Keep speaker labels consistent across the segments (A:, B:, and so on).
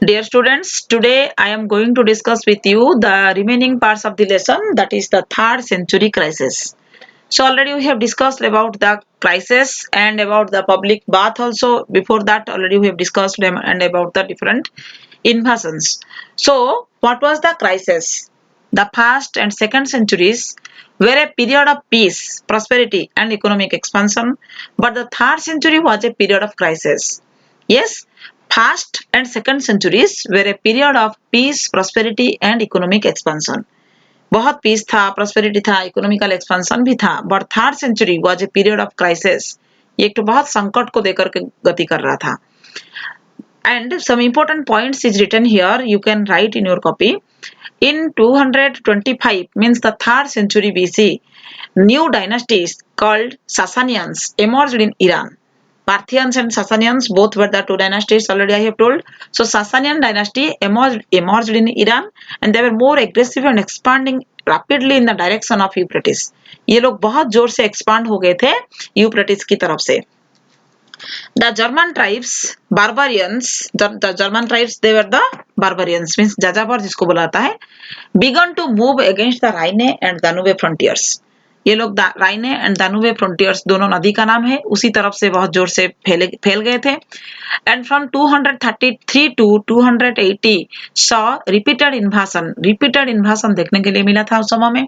A: Dear students, today I am going to discuss with you the remaining parts of the lesson, that is the third century crisis. So already we have discussed about the crisis and about the public bath also. Before that already we have discussed them and about the different invasions. So what was the crisis? The first and second centuries were a period of peace, prosperity and economic expansion, but the third century was a period of crisis. Yes, first and second centuries were a period of peace, prosperity and economic expansion. बहुत peace था, prosperity था, economical expansion भी था, but third century was a period of crisis. ये एक तो बहुत संकट को देकर के गति कर रहा था. And some important points is written here, you can write in your copy. In 225 means the third century BC, new dynasties called Sasanians emerged in Iran. Parthians and Sasanians both were the two dynasties, already I have told. So Sasanian dynasty emerged in Iran and they were more aggressive and expanding rapidly in the direction of Euphrates. ये लोग बहुत जोर से expand हो गए थे Euphrates की तरफ से. The German tribes, barbarians, the German tribes, they were the barbarians, means Jajabar जिसको बुलाता है, began to move against the Rhine and Danube frontiers. ये लोग राइने एंड दानुबे फ्रंटियर्स दोनों नदी का नाम है, उसी तरफ से बहुत जोर से फैल गए थे. And from 233 to 280 saw repeated invasion देखने के लिए मिला था उस समय में.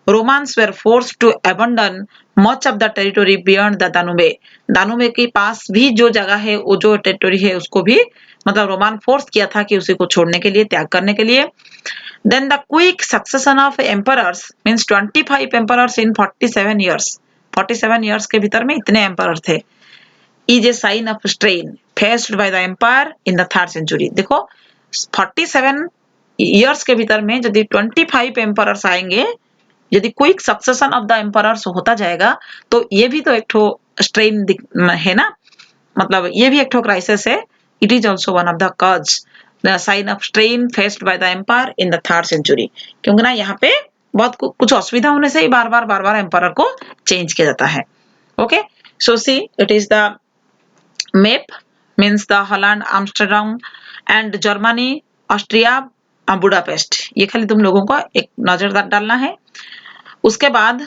A: Romans were forced to abandon much of the territory beyond the Danube. दानुबे के पास भी जो जगह है, वो जो टेरिटोरी है, उसको भी मतलब रोमान फोर्स किया था कि उसी को छोड़ने के लिए, त्याग करने के लिए. Then the quick succession of emperors means 25 emperors in 47 years. 47 years के भीतर में इतने emperor थे. Is a sign of strain faced by the empire in the third century. देखो 47 years के भीतर में यदि 25 emperors आएंगे, यदि quick succession of the emperors होता जाएगा, तो ये भी तो एक ठो स्ट्रेन है ना, मतलब ये भी एक ठो क्राइसिस है. It is also one of the cause, the sign of strain faced by the empire in the third century. क्योंकि ना यहाँ पे बहुत कुछ असुविधा होने से ही बार बार एम्पायर को चेंज किया जाता है. Okay, so see it is the map, means the Holland, Amsterdam and Germany, Austria, Budapest. ये खाली तुम लोगों को एक नजर डालना है. उसके बाद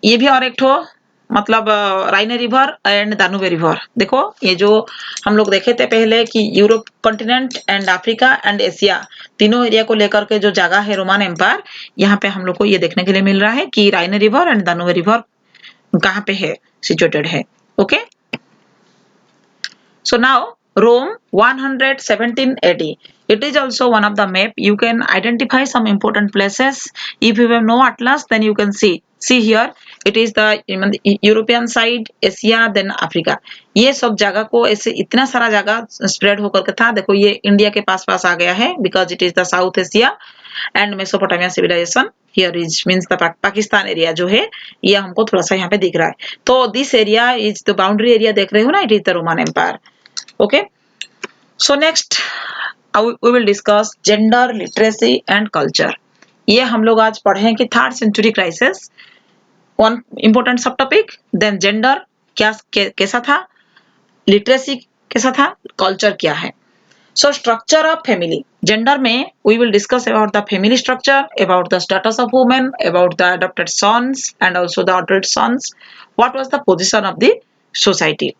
A: ये भी और एक ठो मतलब राइने रिवर एंड दानुबे रिवर. देखो ये जो हम लोग देखे थे पहले कि Europe continent and Africa and Asia तीनों एरिया को लेकर के जो जगह है रोमन एम्पायर, यहाँ पे हम लोग को ये देखने के लिए मिल रहा है कि राइने रिवर एंड दानुबे रिवर कहाँ पे है, सिचुएटेड है. Okay, so now Rome 117 AD. It is also one of the map. You can identify some important places. If you have no atlas, then you can see. See here, it is the European side, Asia, then Africa. ये सब जगह को ऐसे इतना सारा जगह spread होकर के था. देखो ये इंडिया के पास पास आ गया है, because it is the South Asia and Mesopotamia civilization. Here is means the Pakistan area जो है ये हमको थोड़ा सा यहाँ पे दिख रहा है. तो this area is the boundary area देख रहे हो ना, it is the Roman empire. Okay, so next we will discuss gender, literacy and culture. ये हम लोग आज पढ़े हैं कि third century crisis, one important sub topic. Then gender क्या कैसा था, लिटरेसी कैसा था, कल्चर क्या है. So structure of family. Gender में we will discuss about the family structure, about the status of women, about the adopted sons and also the adult sons. What was the position of the society.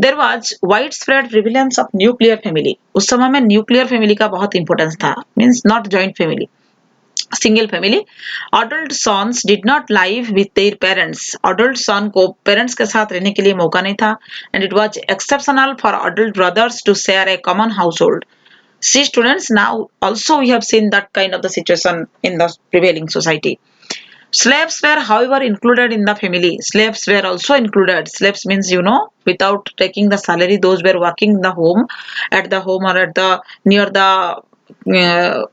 A: There was widespread prevalence of nuclear family. उस समय में nuclear family का बहुत importance था, means not joint family, single family. Adult sons did not live with their parents. Adult son को parents के साथ रहने के लिए मौका नहीं था. And it was exceptional for adult brothers to share a common household. See students, now also we have seen that kind of the situation in the prevailing society. Slaves were however included in the family. Slaves were also included. Slaves means, you know, without taking the salary, those were working in the home, at the home or at the near the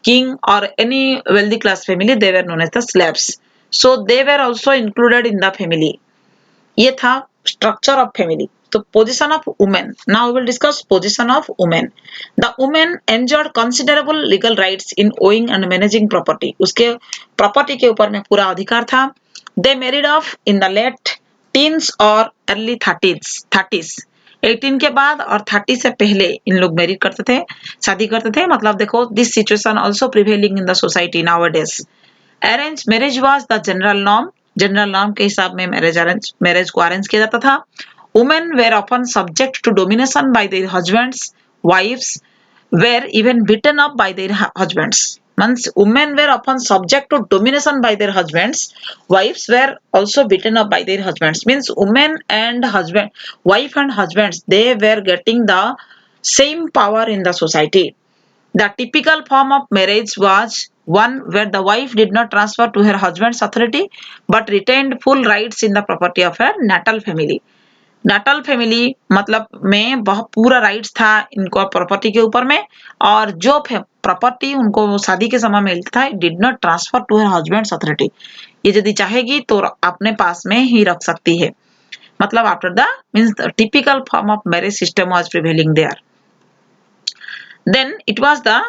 A: king or any wealthy class family, they were known as the slaves. So they were also included in the family. ये था structure of family. तो position of women. Now we will discuss position of women. The women enjoyed considerable legal rights in owning and managing property. उसके property के ऊपर में पूरा अधिकार था. They married off in the late teens or early 30s. 18 के बाद और 30 से पहले इन लोग मैरिज करते थे, शादी करते थे। मतलब देखो, this situation also prevailing in the society nowadays. Arrange marriage was the general norm के हिसाब में मैरिज को अरेंज किया जाता था। Women were often subject to domination by their husbands, wives were even beaten up by their husbands. Means women were often subject to domination by their husbands. Wives were also beaten up by their husbands. Means women and wife and husbands, they were getting the same power in the society. The typical form of marriage was one where the wife did not transfer to her husband's authority but retained full rights in the property of her natal family. Natal family मतलब में बहुत पूरा rights था इनको property के ऊपर में, और जो प्रॉपर्टी उनको शादी के समय में मिलता था, did not transfer to her husbands authority. ये यदि चाहेगी तो अपने पास में ही रख सकती है। मतलब after the means typical form of marriage system was prevailing there. Then it was the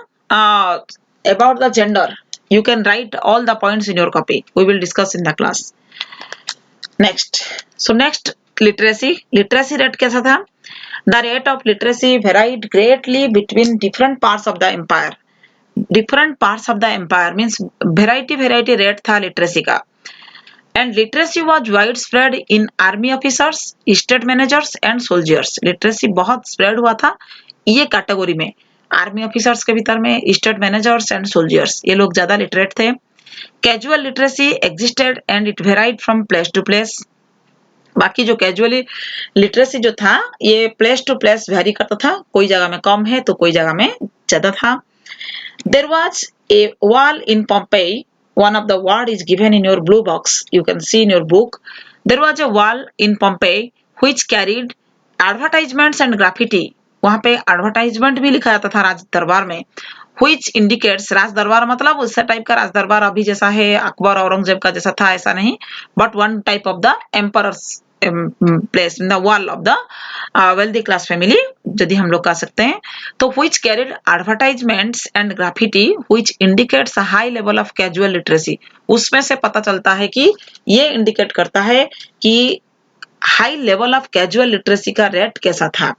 A: about the gender, you can write all the points in your copy, we will discuss in the class. Next literacy rate कैसा था? The rate of literacy varied greatly between different parts of the empire. Different parts of the empire means variety rate था literacy का। And literacy was wide spread in army officers, state managers and soldiers. Literacy बहुत spread हुआ था ये category में, army officers के भीतर में, स्टेट मैनेजर्स एंड सोल्जर्स, ये लोग ज्यादा लिटरेट थे। Casual literacy existed and it varied from place to place. बाकी जो कैजुअली लिटरेसी जो था ये प्लेस टू प्लेस वेरी करता था, कोई जगह में कम है तो कोई जगह में ज्यादा था। There was a wall in Pompeii, one of the word is given in your blue box, you can see in your book. There was a wall in Pompeii which carried advertisements and graffiti. वहां पे advertisement भी लिखा जाता था राज दरबार में, which indicates, राज दरबार मतलब उस टाइप का राज दरबार अभी जैसा है, अकबर औरंगजेब का जैसा था ऐसा नहीं, but one type of the emperors place in the wall of the wealthy class family, यदि हम लोग कह सकते हैं। तो which carried advertisements and graffiti which indicates a high level of casual literacy, उसमें से पता चलता है कि ये इंडिकेट करता है कि high level of casual literacy का रेट कैसा था।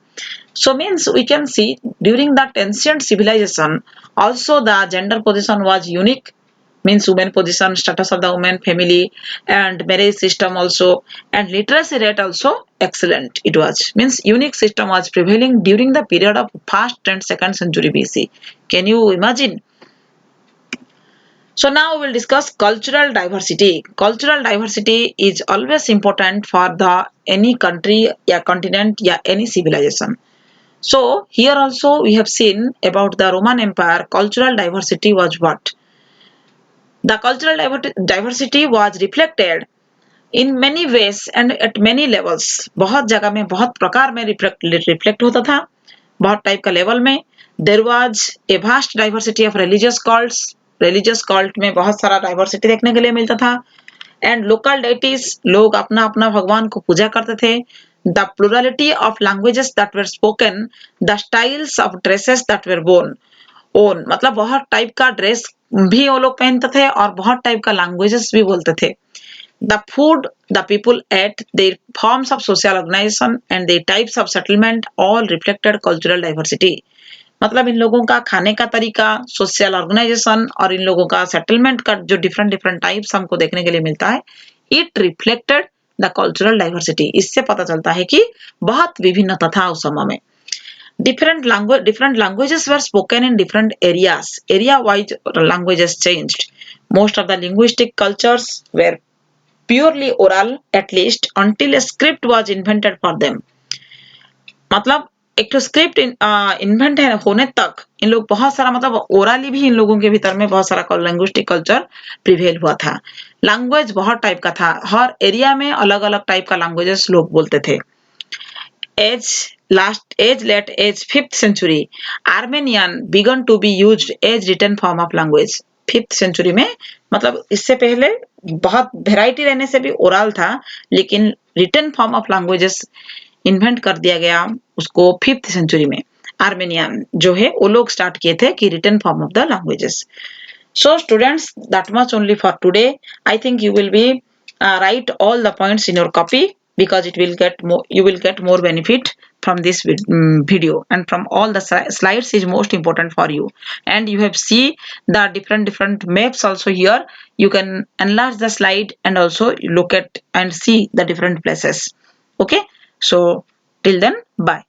A: So means we can see during that ancient civilization also the gender position was unique, means women position, status of the women, family and marriage system also, and literacy rate also excellent. It was means unique system was prevailing during the period of first and second century BC. Can you imagine? So now we will discuss cultural diversity. Cultural diversity is always important for the any country या continent या any civilization. So here also we have seen about the Roman Empire, cultural diversity was what? The cultural diversity was reflected in many ways and at many levels. बहुत जगह में बहुत प्रकार में reflect होता था, बहुत टाइप का लेवल में। There was a vast diversity of religious cults. Religious cult में बहुत सारा डाइवर्सिटी देखने के लिए मिलता था। एंड लोकल डेटीज, लोग अपना अपना भगवान को पूजा करते थे। The plurality of languages that were spoken, the styles of dresses that were own, मतलब बहुत टाइप का ड्रेस भी वो लोग पहनते थे और बहुत टाइप का लैंग्वेजेस भी बोलते थे। The food the people ate, their forms of social organization and their types of settlement all reflected cultural diversity. मतलब इन लोगों का खाने का तरीका, सोशल ऑर्गेनाइजेशन और इन लोगों का सेटलमेंट का जो डिफरेंट टाइप्स हमको देखने के लिए मिलता है, it reflected the cultural diversity. इससे पता चलता है कि बहुत विभिन्नता था उस समय में। different languages were spoken in different areas, area wise languages changed. Most of the linguistic cultures were purely oral, at least until a script was invented for them. मतलब एक तो स्क्रिप्ट इन्वेंट होने तक इन लोग बहुत सारा, मतलब ओरली भी इन लोगों के भीतर में बहुत सारा लैंग्विस्टिक कल्चर प्रिवेल हुआ था। लैंग्वेज बहुत टाइप का था, हर एरिया में अलग अलग टाइप का लैंग्वेजेस लोग बोलते थे। late 5th century, Armenian began to be used as written form of language. 5th century में, मतलब इससे पहले बहुत वेराइटी रहने से भी ओरल था, लेकिन written form of languages invent कर दिया गया उसको 5th सेंचुरी में। आर्मेनियन जो है वो लोग स्टार्ट किए थे कि written form of the languages. So students, that much only for today. I think you will be write all the points in your copy because it will get more, you will get more benefit from this video, and from all the slides is most important for you. And you have see the different maps also here. You can enlarge the slide and also look at and see the different places. Okay, so till then, bye.